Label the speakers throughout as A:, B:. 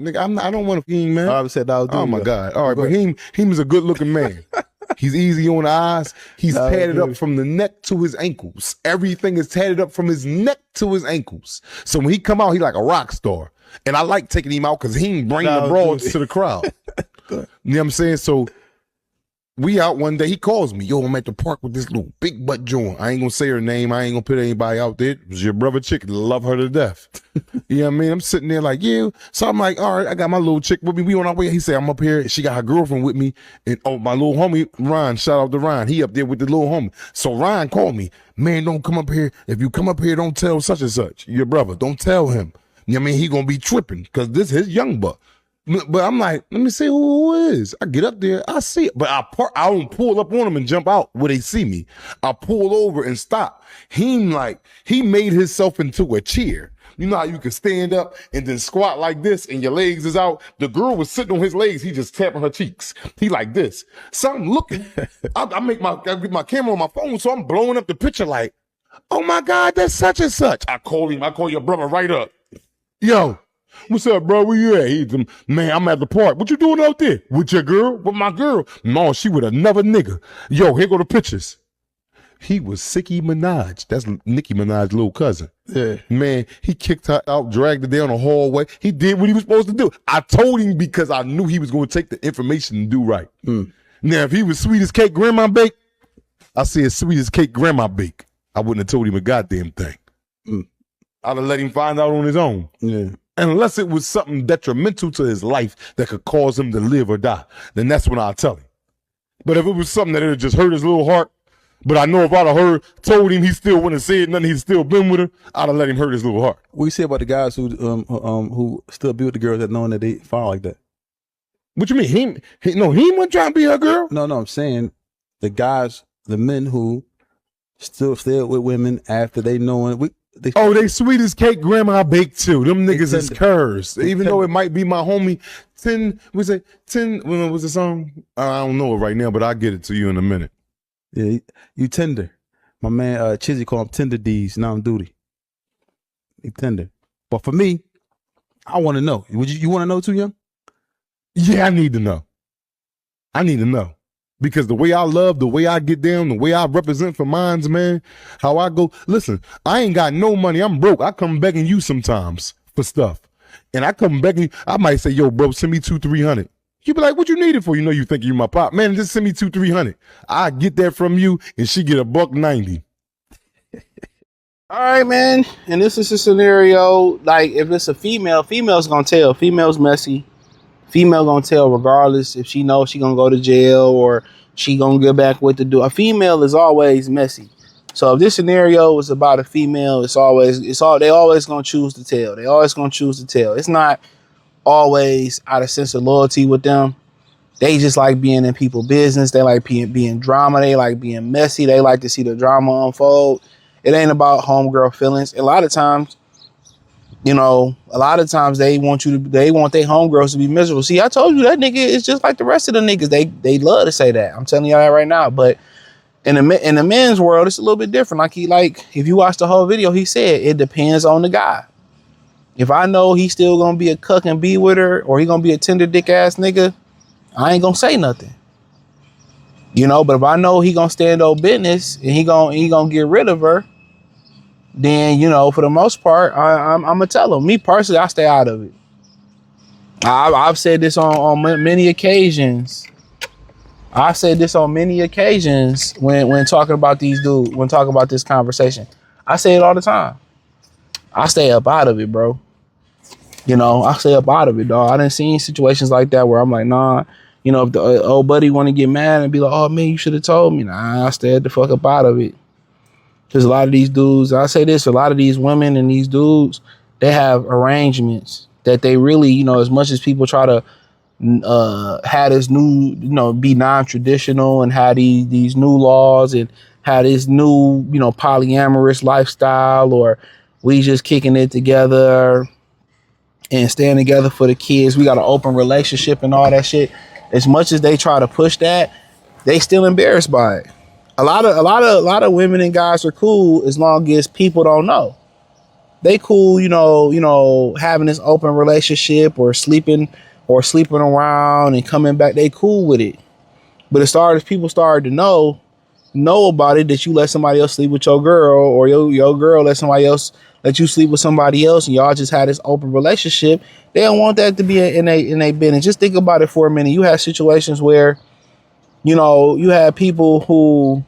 A: nigga, I don't want Hakeem, man.
B: I said that was
A: oh my God. All right, but Hakeem is a good looking man. He's easy on the eyes. He's tatted up from the neck to his ankles. Everything is tatted up from his neck to his ankles. So when he come out, he like a rock star. And I like taking him out because he ain't bring the broads to the crowd. You know what I'm saying? So we out one day, he calls me, yo, I'm at the park with this little big butt joint. I ain't gonna say her name. I ain't gonna put anybody out there. It was your brother chick. Love her to death. You know what I mean? I'm sitting there like, yeah. So I'm like, all right, I got my little chick with me. We on our way. He said, I'm up here. She got her girlfriend with me. And my little homie, Ryan, shout out to Ryan. He up there with the little homie. So Ryan called me, man, don't come up here. If you come up here, don't tell such and such. Your brother, don't tell him. You know what I mean? He gonna be tripping because this is his young buck. But I'm like, let me see who it is. I get up there, I see it. But I don't pull up on them and jump out where they see me. I pull over and stop. He made himself into a chair. You know how you can stand up and then squat like this and your legs is out? The girl was sitting on his legs. He just tapping her cheeks. He like this. So I'm looking. I get my camera on my phone, so I'm blowing up the picture like, oh my God, that's such and such. I call your brother right up. Yo. What's up, bro? Where you at? He's man, I'm at the park. What you doing out there? With your girl? With my girl? No, she with another nigga. Yo, here go the pictures. He was Nicki Minaj. That's Nicki Minaj's little cousin. Yeah. Man, he kicked her out, dragged her down the hallway. He did what he was supposed to do. I told him because I knew he was going to take the information and do right. Now, if he was sweet as cake grandma bake, I said sweet as cake grandma bake. I wouldn't have told him a goddamn thing. I'd have let him find out on his own. Yeah. Unless it was something detrimental to his life that could cause him to live or die, then that's when I'll tell him. But if it was something that would just hurt his little heart, but I know if I'd have told him he still wouldn't have said nothing, he'd still been with her, I'd have let him hurt his little heart.
B: What you say about the guys who still be with the girls that knowing that they fall like that?
A: What you mean? He wasn't trying to be her girl?
B: No, I'm saying the guys, the men who still stay with women after they knowing.
A: They sweet as cake grandma baked too. Them niggas is cursed. Even though it might be my homie 10, was the song? I don't know it right now, but I'll get it to you in a minute.
B: Yeah, you tender. My man Chizzy call him Tender D's, now I'm Duty. He tender. But for me, I want to know. You want to know too, Young?
A: Yeah, I need to know. Because the way I love, the way I get down, the way I represent for mines, man, how I go. Listen, I ain't got no money. I'm broke. I come begging you sometimes for stuff. And I come begging, I might say, yo, bro, send me $200-300. You be like, what you need it for? You know you think you my pop. Man, just send me $200-300. I get that from you and she get $190.
C: All right, man. And this is a scenario, like if it's a female's gonna tell. Female's messy. Female gonna tell regardless if she knows she gonna go to jail or she gonna get back what to do. A female is always messy. So if this scenario is about a female, they always gonna choose to tell. They always gonna choose to tell. It's not always out of sense of loyalty with them. They just like being in people's business. They like being drama. They like being messy. They like to see the drama unfold. It ain't about homegirl feelings. A lot of times they want their homegirls to be miserable. See, I told you that nigga is just like the rest of the niggas. They love to say that. I'm telling y'all that right now. But in the men's world, it's a little bit different. If you watch the whole video, he said it depends on the guy. If I know he's still gonna be a cuck and be with her, or he gonna be a tender dick ass nigga, I ain't gonna say nothing. But if I know he gonna stand on business and he gonna get rid of her, then, for the most part, I'm gonna tell him. Me personally, I stay out of it. I've said this on many occasions. I've said this on many occasions when talking about these dudes, when talking about this conversation. I say it all the time. I stay up out of it, bro. I stay up out of it, dog. I done seen situations like that where I'm like, nah. If the old buddy want to get mad and be like, oh, man, you should have told me. Nah, I stayed the fuck up out of it. Because a lot of these dudes, I say this, a lot of these women and these dudes, they have arrangements that they really, as much as people try to have this new, be non-traditional and have these new laws and have this new, polyamorous lifestyle, or we just kicking it together and staying together for the kids. We got an open relationship and all that shit. As much as they try to push that, they still embarrassed by it. A lot of women and guys are cool as long as people don't know. they cool, having this open relationship or sleeping around and coming back. They cool with it. But as people started to know about it, that you let somebody else sleep with your girl, or your girl let somebody else let you sleep with somebody else, and y'all just had this open relationship, they don't want that to be in a business. Just think about it for a minute. You have situations where, you have people who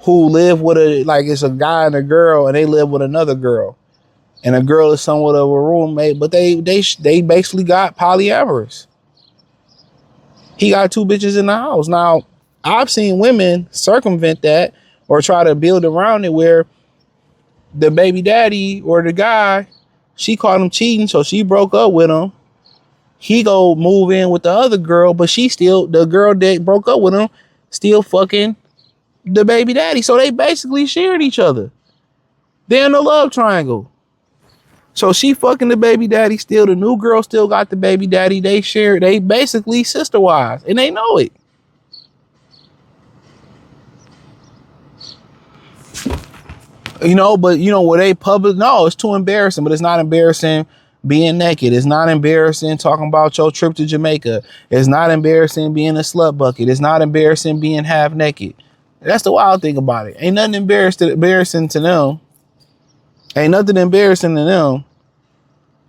C: live with it's a guy and a girl, and they live with another girl, and a girl is somewhat of a roommate, but they basically got polyamorous. He got 2 bitches in the house. Now, I've seen women circumvent that or try to build around it, where the baby daddy or the guy, she caught him cheating, so she broke up with him. He go move in with the other girl, but the girl that broke up with him still fucking the baby daddy. So they basically shared each other. They're in a love triangle. So she fucking the baby daddy still. The new girl still got the baby daddy. They basically sister wives, and they know it. But were they public? No, it's too embarrassing. But it's not embarrassing being naked. It's not embarrassing talking about your trip to Jamaica. It's not embarrassing being a slut bucket. It's not embarrassing being half naked. That's the wild thing about it. Ain't nothing embarrassing to them. Ain't nothing embarrassing to them.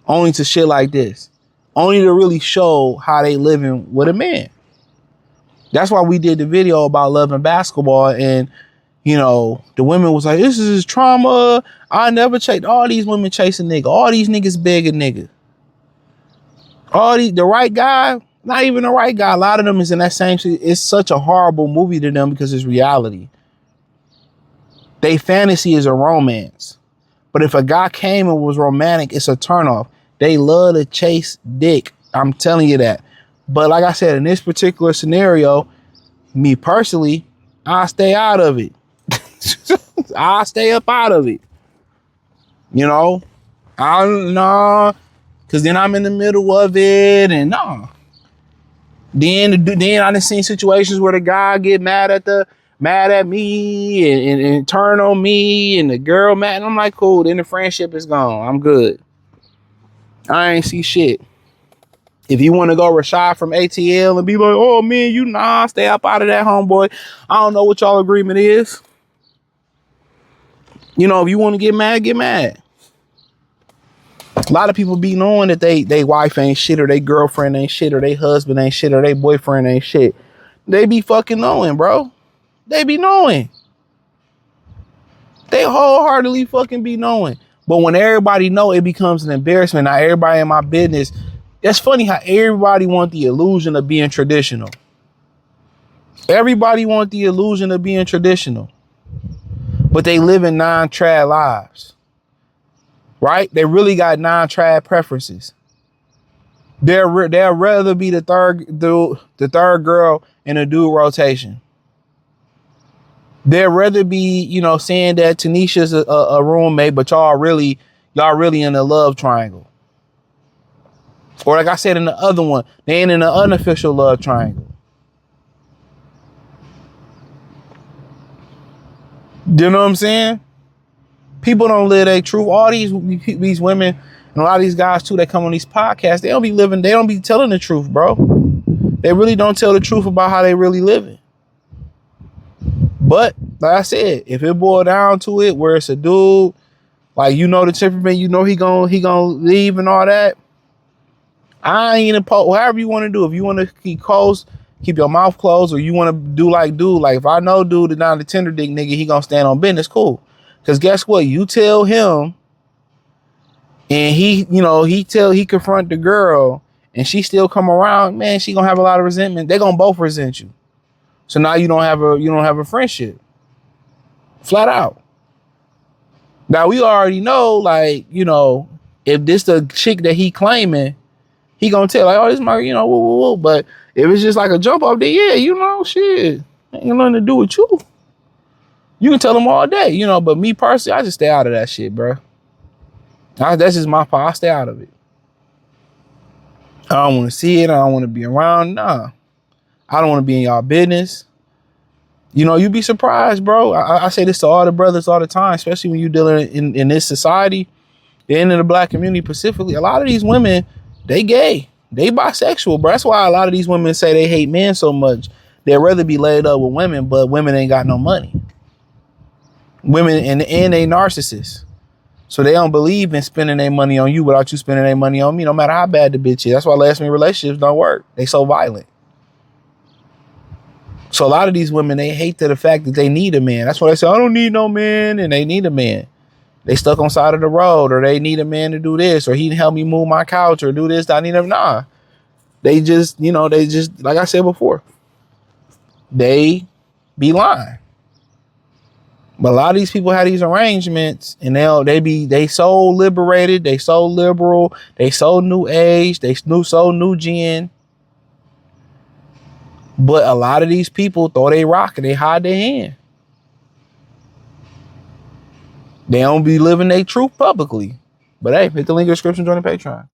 C: Only to shit like this. Only to really show how they living with a man. That's why we did the video about loving basketball, and the women was like, this is trauma. I never chased. All these women chasing nigga. All these niggas begging nigga. The right guy, not even the right guy. A lot of them is in that same shit. It's such a horrible movie to them because it's reality. They fantasy is a romance. But if a guy came and was romantic, it's a turnoff. They love to chase dick. I'm telling you that. But like I said, in this particular scenario, me personally, I stay out of it. I stay up out of it. I don't know, because then I'm in the middle of it, and no. Then I done seen situations where the guy get mad at me and turn on me, and the girl mad, and I'm like, cool. Then the friendship is gone. I'm good. I ain't see shit. If you want to go Rashad from ATL and be like, oh man, stay up out of that, homeboy. I don't know what y'all agreement is. If you want to get mad, get mad. A lot of people be knowing that they wife ain't shit, or they girlfriend ain't shit, or they husband ain't shit, or they boyfriend ain't shit. They be fucking knowing, bro. They be knowing. They wholeheartedly fucking be knowing. But when everybody know, it becomes an embarrassment. Now everybody in my business, that's funny how everybody want the illusion of being traditional. Everybody want the illusion of being traditional. But they live in non-trad lives. Right? They really got non-trad preferences. They'll rather be the third girl in a dude rotation. They'd rather be, saying that Tanisha's a roommate, but y'all really in a love triangle. Or like I said in the other one, they ain't in an unofficial love triangle. You know what I'm saying? People don't live their truth. All these women and a lot of these guys too that come on these podcasts, they don't be telling the truth, bro. They really don't tell the truth about how they really living. But like I said, if it boiled down to it, where it's a dude, like the temperament, he gonna leave and all that. I ain't opposed. However you want to do. If you want to keep closed, keep your mouth closed, or you want to do like dude. Like if I know dude is not a tender dick nigga, he gonna stand on business. Cool. Cause guess what? You tell him, and he confront the girl, and she still come around. Man, she gonna have a lot of resentment. They gonna both resent you. So now you don't have a friendship. Flat out. Now we already know, like, if this the chick that he claiming, he gonna tell like, oh, this is my, woo. But if it's just like a jump off, then yeah, shit, ain't nothing to do with you. You can tell them all day, But me personally, I just stay out of that shit, bro. That's just my part. I stay out of it. I don't want to see it. I don't want to be around. Nah. I don't want to be in y'all business. You know, you'd be surprised, bro. I say this to all the brothers all the time, especially when you're dealing in this society, and in the black community specifically. A lot of these women, they gay, they bisexual, bro. That's why a lot of these women say they hate men so much. They'd rather be laid up with women, but women ain't got no money. Women and they narcissists. So they don't believe in spending their money on you without you spending their money on me, no matter how bad the bitch is. That's why last minute relationships don't work. They so violent. So a lot of these women, they hate the fact that they need a man. That's why they say, I don't need no man, and they need a man. They stuck on side of the road, or they need a man to do this, or he help me move my couch, or do this. I need him. Nah. They just, like I said before, they be lying. But a lot of these people have these arrangements, and they so liberated, they so liberal, they so new age, they so new gen. But a lot of these people throw they rock and they hide their hand. They don't be living their truth publicly. But hey, hit the link in the description, join the Patreon.